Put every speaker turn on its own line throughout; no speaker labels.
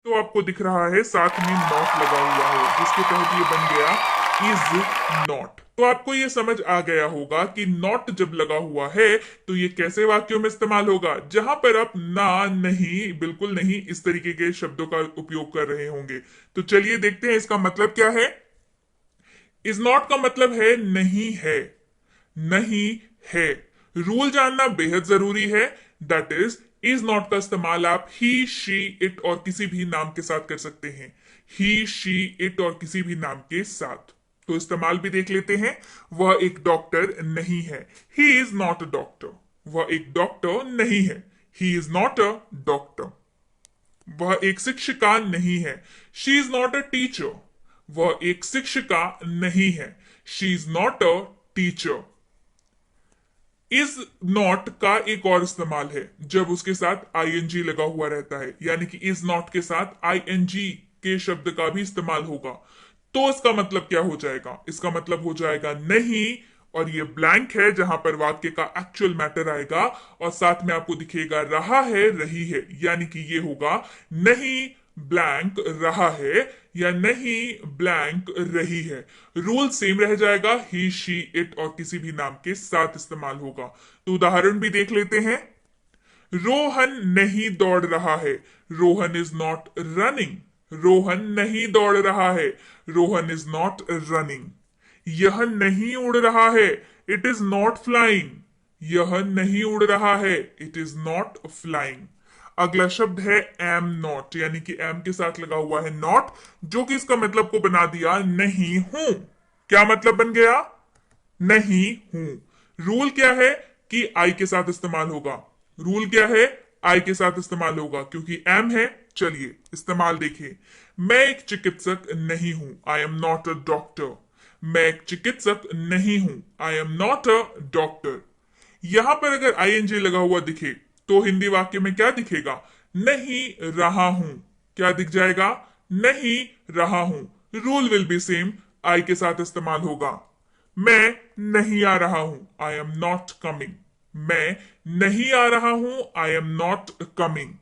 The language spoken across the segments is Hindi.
तो आपको दिख रहा है साथ में नॉट लगा हुआ है, जिसके तहत ये बन गया इज नॉट। तो आपको ये समझ आ गया होगा कि नॉट जब लगा हुआ है तो ये कैसे वाक्यों में इस्तेमाल होगा, जहां पर आप ना, नहीं, बिल्कुल नहीं, इस तरीके के शब्दों का उपयोग कर रहे होंगे। तो चलिए देखते हैं इसका मतलब क्या है। इज नॉट का मतलब है नहीं है, नहीं है। रूल जानना बेहद जरूरी है। दैट इज नॉट का इस्तेमाल आप ही, शी, इट और किसी भी नाम के साथ कर सकते हैं। ही, शी, इट और किसी भी नाम के साथ। तो इस्तेमाल भी देख लेते हैं। वह एक डॉक्टर नहीं है। He is not a doctor. वह एक डॉक्टर नहीं है। He is not a doctor. वह एक शिक्षिका नहीं है। She is not a teacher. वह एक शिक्षिका नहीं है। She is not a teacher. Is not का एक और इस्तेमाल है जब उसके साथ आईएनजी लगा हुआ रहता है, यानी कि इज नॉट के साथ आईएनजी के शब्द का भी इस्तेमाल होगा। तो इसका मतलब क्या हो जाएगा? इसका मतलब हो जाएगा नहीं, और ये ब्लैंक है जहां पर वाक्य का एक्चुअल मैटर आएगा, और साथ में आपको दिखेगा रहा है, रही है, यानी कि ये होगा नहीं ब्लैंक रहा है, या नहीं ब्लैंक रही है। रूल सेम रह जाएगा, ही, शी, इट और किसी भी नाम के साथ इस्तेमाल होगा। तो उदाहरण भी देख लेते हैं। रोहन नहीं दौड़ रहा है। Rohan is not running. Rohan नहीं दौड़ रहा है। Rohan is not running. यह नहीं उड़ रहा है। It is not flying. यह नहीं उड़ रहा है। It is not flying. अगला शब्द है एम नॉट, यानी कि एम के साथ लगा हुआ है नॉट, जो कि इसका मतलब को बना दिया नहीं हूं। क्या मतलब बन गया? नहीं हूं। रूल क्या है कि आई के साथ इस्तेमाल होगा। रूल क्या है? आई के साथ इस्तेमाल होगा क्योंकि एम है। चलिए इस्तेमाल देखिए। मैं एक चिकित्सक नहीं हूं। I am not a doctor. मैं एक चिकित्सक नहीं हूं। I am not a doctor. यहां पर अगर आईएनजी लगा हुआ दिखे तो हिंदी वाक्य में क्या दिखेगा? नहीं रहा हूं। क्या दिख जाएगा? नहीं रहा हूं। Rule will be same, I के साथ इस्तेमाल होगा। मैं नहीं आ रहा हूं। I am not coming. मैं नहीं आ रहा हूं। I am not coming.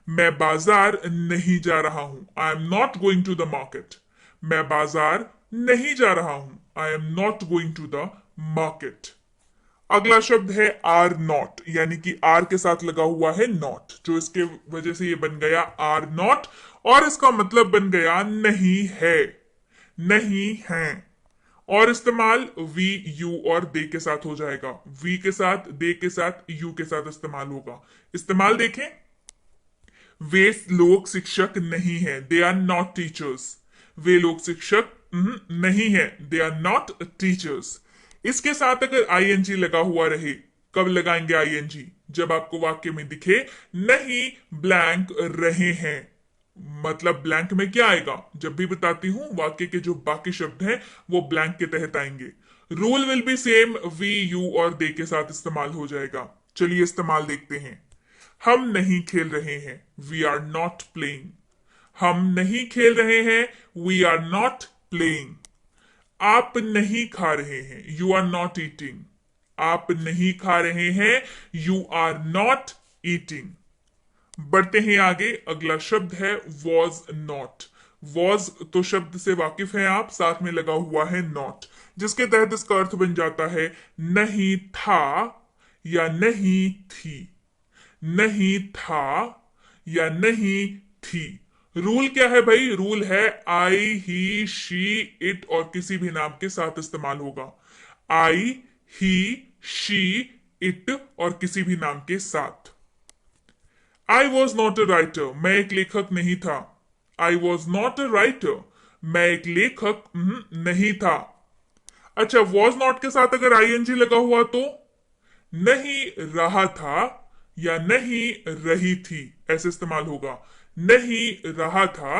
मैं बाजार नहीं जा रहा हूं। I am not going to the market. मैं बाजार नहीं जा रहा हूं। I am not going to the market. अगला शब्द है आर नॉट, यानी कि आर के साथ लगा हुआ है नॉट, जो इसके वजह से ये बन गया आर नॉट, और इसका मतलब बन गया नहीं है, नहीं है। और इस्तेमाल वी, यू और दे के साथ हो जाएगा। वी के साथ, दे के साथ, यू के साथ इस्तेमाल होगा। इस्तेमाल देखें। वे लोग शिक्षक नहीं है। They are not teachers. वे लोग शिक्षक नहीं है। They are not teachers. इसके साथ अगर आईएनजी लगा हुआ रहे, कब लगाएंगे आईएनजी? जब आपको वाक्य में दिखे नहीं ब्लैंक रहे हैं। मतलब ब्लैंक में क्या आएगा? जब भी बताती हूं वाक्य के जो बाकी शब्द हैं वो ब्लैंक के तहत आएंगे। Rule will be same, we, you और दे के साथ इस्तेमाल हो जाएगा। चलिए इस्तेमाल देखते हैं। हम नहीं खेल रहे हैं। We are not playing. हम नहीं खेल रहे हैं। We are not playing. आप नहीं खा रहे हैं। You are not eating. आप नहीं खा रहे हैं। You are not eating. बढ़ते हैं आगे। अगला शब्द है वॉज नॉट। वॉज तो शब्द से वाकिफ हैं आप, साथ में लगा हुआ है नॉट, जिसके तहत इसका अर्थ बन जाता है नहीं था या नहीं थी। नहीं था या नहीं थी। रूल क्या है भाई? रूल है आई, ही, शी, इट और किसी भी नाम के साथ इस्तेमाल होगा। आई, ही, शी, इट और किसी भी नाम के साथ। I was not a writer. मैं एक लेखक नहीं था। I was not a writer. मैं एक लेखक नहीं था। अच्छा, वॉज नॉट के साथ अगर आईएनजी लगा हुआ तो नहीं रहा था या नहीं रही थी, ऐसे इस्तेमाल होगा। नहीं रहा था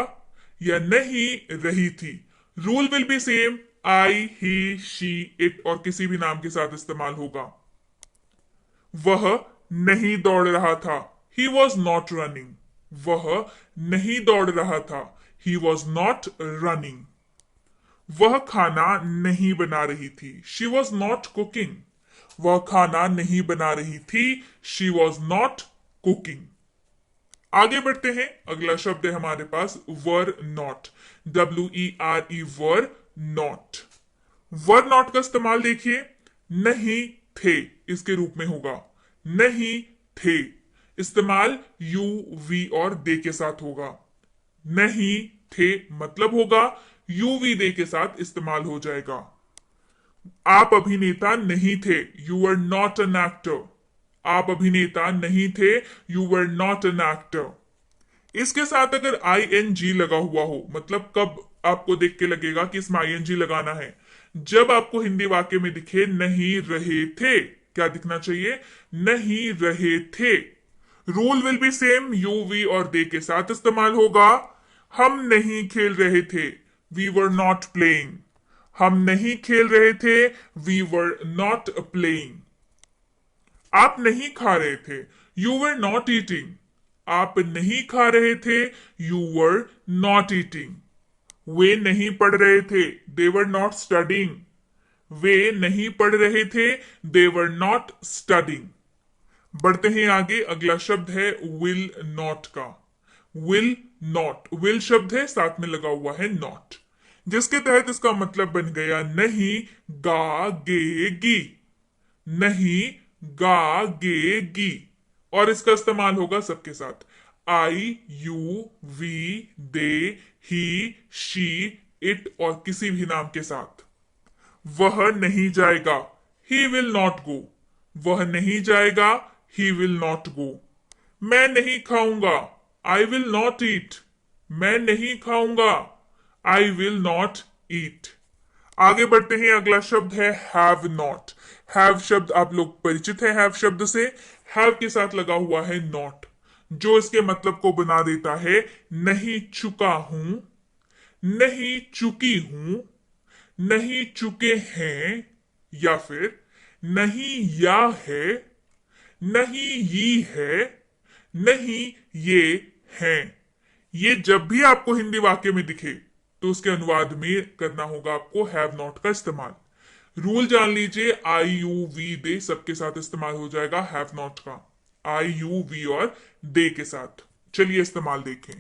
या नहीं रही थी। Rule will be same, I, he, she, it और किसी भी नाम के साथ इस्तेमाल होगा। वह नहीं दौड़ रहा था। He was not running. वह नहीं दौड़ रहा था। He was not running. वह खाना नहीं बना रही थी। She was not cooking. वह खाना नहीं बना रही थी। She was not cooking. आगे बढ़ते हैं, अगला शब्द है हमारे पास were not, WERE, were not. Were not का इस्तेमाल देखिए, नहीं थे इसके रूप में होगा, नहीं थे। इस्तेमाल यू, वी और दे के साथ होगा। नहीं थे मतलब होगा यू, वी, दे के साथ इस्तेमाल हो जाएगा। आप अभिनेता नहीं थे, you were not an actor. आप अभिनेता नहीं थे, you were not an actor. इसके साथ अगर ING लगा हुआ हो, मतलब कब आपको देख के लगेगा कि इसमें ING लगाना है, जब आपको हिंदी वाक्य में दिखे नहीं रहे थे, क्या दिखना चाहिए, नहीं रहे थे। Rule will be same, you, we और दे के साथ इस्तेमाल होगा। हम नहीं खेल रहे थे, वी वर नॉट प्लेइंग। हम नहीं खेल रहे थे, वी वर नॉट प्लेइंग। आप नहीं खा रहे थे, यू वर नॉट ईटिंग। आप नहीं खा रहे थे, यू वर नॉट ईटिंग। वे नहीं पढ़ रहे थे, दे वर नॉट स्टडिंग। वे नहीं पढ़ रहे थे, दे वर नॉट स्टडिंग। बढ़ते हैं आगे, अगला शब्द है विल नॉट का। विल नॉट, विल शब्द है, साथ में लगा हुआ है नॉट, जिसके तहत इसका मतलब बन गया नहीं गागेगी। नहीं गागेगी। और इसका इस्तेमाल होगा सबके साथ, I, you, we, they, he, she, it और किसी भी नाम के साथ। वह नहीं जाएगा, ही विल नॉट गो। वह नहीं जाएगा, ही विल नॉट गो। मैं नहीं खाऊंगा, आई विल नॉट ईट। मैं नहीं खाऊंगा, आई विल नॉट ईट। आगे बढ़ते हैं, अगला शब्द है हैव नॉट। हैव शब्द आप लोग परिचित है, हैव शब्द से। हैव के साथ लगा हुआ है नॉट, जो इसके मतलब को बना देता है नहीं चुका हूं, नहीं चुकी हूं, नहीं चुके हैं, या फिर नहीं या है, नहीं ये है, नहीं ये हैं। ये जब भी आपको हिंदी वाक्य में दिखे तो उसके अनुवाद में करना होगा आपको हैव नॉट का इस्तेमाल। रूल जान लीजिए, आई, यू, वी, दे सबके साथ इस्तेमाल हो जाएगा हैव नॉट का, आई, यू, वी और दे के साथ। चलिए इस्तेमाल देखें।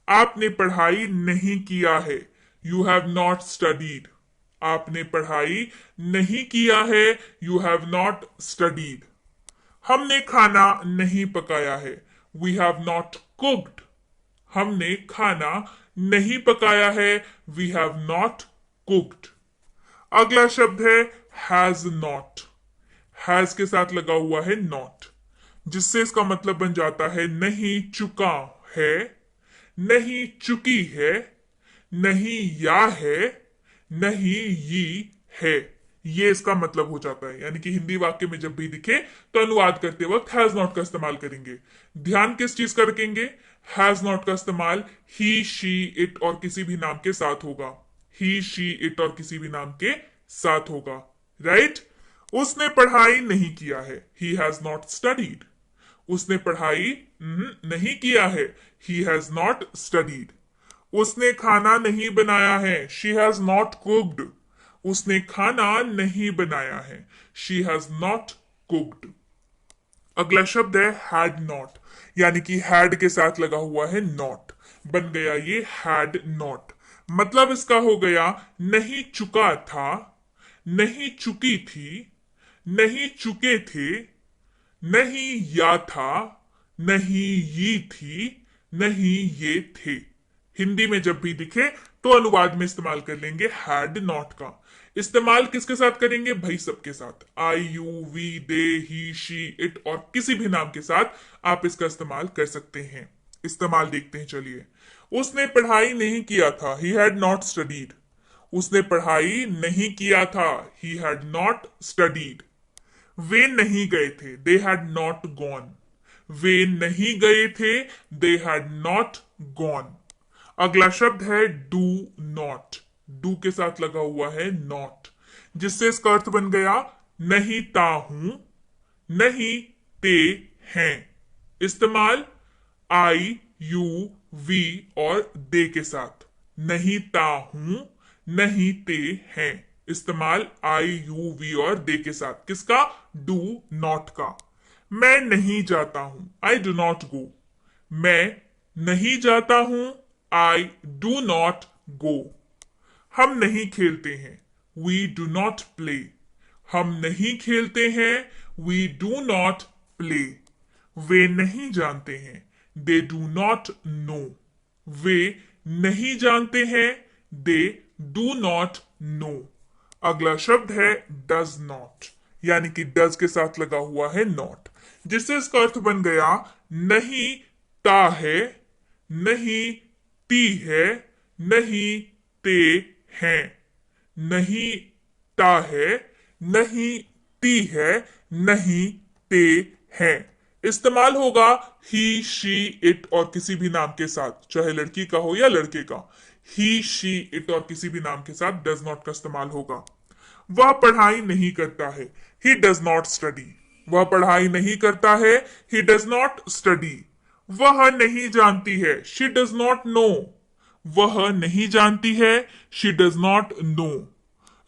आपने पढ़ाई नहीं किया है, यू हैव नॉट स्टडीड। आपने पढ़ाई नहीं किया है, यू हैव नॉट स्टडीड। हमने खाना नहीं पकाया है, वी हैव नॉट कुक्ड। हमने खाना नहीं पकाया है, वी हैव नॉट कुक्ड। अगला शब्द है हैज नॉट। हैज के साथ लगा हुआ है नॉट, जिससे इसका मतलब बन जाता है नहीं चुका है, नहीं चुकी है, नहीं या है, नहीं ये है। ये इसका मतलब हो जाता है, यानी कि हिंदी वाक्य में जब भी दिखे तो अनुवाद करते वक्त हैज नॉट का इस्तेमाल करेंगे। ध्यान किस चीज का रखेंगे, हैज नॉट का इस्तेमाल ही, शी, इट और किसी भी नाम के साथ होगा। ही, शी, इट और किसी भी नाम के साथ होगा, राइट। उसने पढ़ाई नहीं किया है, ही हैज नॉट स्टडीड। उसने पढ़ाई नहीं किया है, ही हैज नॉट स्टडीड। उसने खाना नहीं बनाया है, शी हैज नॉट कुक्ड। उसने खाना नहीं बनाया है, शी हैज नॉट कुक्ड। अगला शब्द है हैड नॉट, यानी कि हैड के साथ लगा हुआ है नॉट, बन गया ये हैड नॉट। मतलब इसका हो गया नहीं चुका था, नहीं चुकी थी, नहीं चुके थे, नहीं या था, नहीं ये थी, नहीं ये थे। हिंदी में जब भी दिखे तो अनुवाद में इस्तेमाल कर लेंगे हैड नॉट का। इस्तेमाल किसके साथ करेंगे भाई, सबके साथ। I, you, we, they, he, she, it और किसी भी नाम के साथ आप इसका इस्तेमाल कर सकते हैं। इस्तेमाल देखते हैं, चलिए। उसने पढ़ाई नहीं किया था, ही हैड नॉट स्टडीड। उसने पढ़ाई नहीं किया था, ही हैड नॉट स्टडीड। वे नहीं गए थे, दे हैड नॉट गॉन। वे नहीं गए थे, दे हैड नॉट गॉन। अगला शब्द है डू नॉट। डू के साथ लगा हुआ है नॉट, जिससे इसका अर्थ बन गया नहीं ता हूं, नहीं ते हैं। इस्तेमाल आई, यू, वी और दे के साथ। नहीं ता हूं, नहीं ते हैं। इस्तेमाल आई, यू, वी और दे के साथ। किसका, डू नॉट का। मैं नहीं जाता हूं, आई डू नॉट गो। मैं नहीं जाता हूं, आई डू नॉट गो। हम नहीं खेलते हैं, वी डू नॉट प्ले। हम नहीं खेलते हैं, वी डू नॉट प्ले। वे नहीं जानते हैं, दे डू नॉट नो। वे नहीं जानते हैं, दे डू नॉट नो। अगला शब्द है डज नॉट, यानी कि डज के साथ लगा हुआ है नॉट, जिससे इसका अर्थ बन गया नहीं ता है, नहीं ती है, नहीं ते हैं। नहीं ता है, नहीं ती है, नहीं ते हैं। इस्तेमाल होगा ही शी इट और किसी भी नाम के साथ, चाहे लड़की का हो या लड़के का। ही शी इट और किसी भी नाम के साथ डज नॉट का इस्तेमाल होगा। वह पढ़ाई नहीं करता है, ही डज नॉट स्टडी। वह पढ़ाई नहीं करता है, ही डज नॉट स्टडी। वह नहीं जानती है, शी डज नॉट नो। वह नहीं जानती है, she does not know.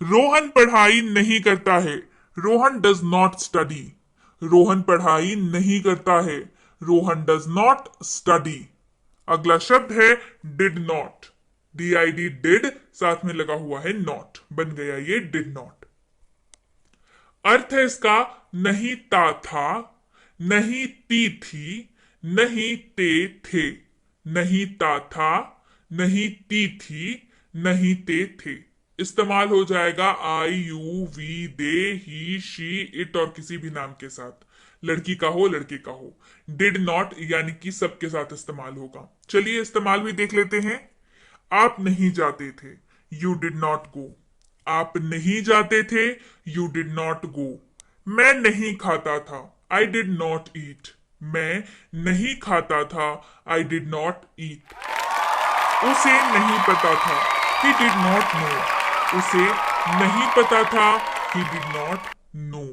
Rohan पढ़ाई नहीं करता है, Rohan does not study. Rohan पढ़ाई नहीं करता है, रोहन डज नॉट स्टडी। अगला शब्द है डिड नॉट, DID डिड, साथ में लगा हुआ है नॉट, बन गया ये डिड नॉट। अर्थ है इसका नहीं ता था, नहीं ती थी, नहीं ते थे। नहीं ता था, नहीं ती थी, नहीं ते थे। इस्तेमाल हो जाएगा I you we they he she it और किसी भी नाम के साथ, लड़की का हो लड़के का हो। डिड नॉट यानी कि सबके साथ इस्तेमाल होगा। चलिए इस्तेमाल भी देख लेते हैं। आप नहीं जाते थे, यू डिड नॉट गो। आप नहीं जाते थे, यू डिड नॉट गो। मैं नहीं खाता था, आई डिड नॉट ईट। मैं नहीं खाता था, आई डिड नॉट ईट। उसे नहीं पता था, ही डिड नॉट नो। उसे नहीं पता था, ही डिड नॉट नो।